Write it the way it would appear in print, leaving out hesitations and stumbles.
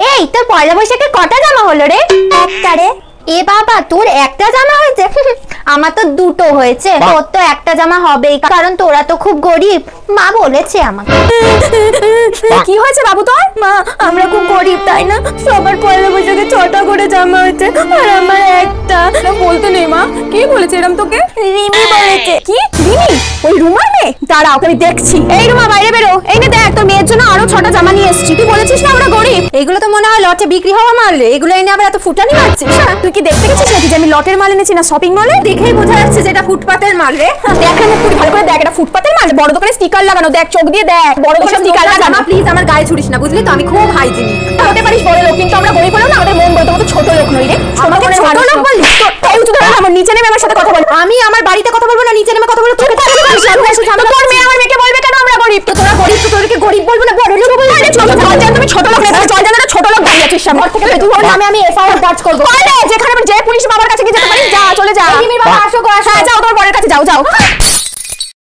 এই তোর পয়লা বৈশাখে কটা জামা হলো রে? একটা রে। এ বাবা, তোর একটা জামা হয়েছে? আমার তো দুটো হয়েছে। তোর তো একটা জামা হবেই, কারণ তোরা তো খুব গরিব, মা বলেছে আমাকে। কি হয়েছে বাবু তোর? মা, আমরা খুব গরিব তাই না, সবার পয়লা বৈশাখে 6টা করে জামা হয়েছে আর আমার একটা। বলতে নেই মা, কি বলেছে এরম তোকে? রিমি বলেছে। কি রিমি? ওই রুমার মেয়ে? দাঁড়াও আমি দেখছি। এই রুমা বাইরে বেরো। এই নে দেখ, তোর মেয়ের জন্য আরো 6টা জামা নিয়ে এসেছি। তুই বলেছিস না আমরা গরিব? এগুলো তো মনে হয় লটে বিক্রি হওয়া মাল রে। এগুলো এনে আবার এত ফুটানি মারছিস? তুই কি দেখতে গেছিস নাকি যে আমি লটের মাল এনেছি না শপিং মলে? দেখেই বোঝা যাচ্ছে যে এটা ফুটপাতের মাল রে। দেখ না তুই ভালো করে দেখ, এটা ফুটপাতের মাল। বড় দোকানে স্টিকার লাগানো, দেখ চোখ দিয়ে দেখ। বড় দোকানে স্টিকার লাগানো। প্লিজ আমার গায়ে ছুড়িস না, বুঝলি তো? আমি খুব হাইজিনিক। হতে পারিস বড় লোক, কিন্তু আমরা গরিব হলেও না আমাদের মন বলতে মতো ছোট লোক নই রে। আমাকে ছোট লোক বললি? এই উঁচু ধরে আমার নিচে নেমে আমার সাথে কথা বল। আমি আমার বাড়িতে কথা বলবো না, নিচে নেমে কথা বলবো? তোকে তাহলে বলিস না, তোর মেয়ে আমার মেয়েকে বলবে কেন আমরা গরিব? তো তোরা গরিব, তো তোদেরকে গরিব বলবো না বড় লোক বলবো? আরে চল জান, তুমি ছোট লোক না, চল জান, ছোট লোক দাঁড়িয়ে আছিস সামনে থেকে। তুই বল আমি এফআইআর দার্জ করব। আরে যেখানে যে পুলিশ বাবার কাছে গিয়ে যেতে পারিস, যা চলে যা। এই বাবা আসো গো, আসো। যাও তোমার বরের কাছে যাও।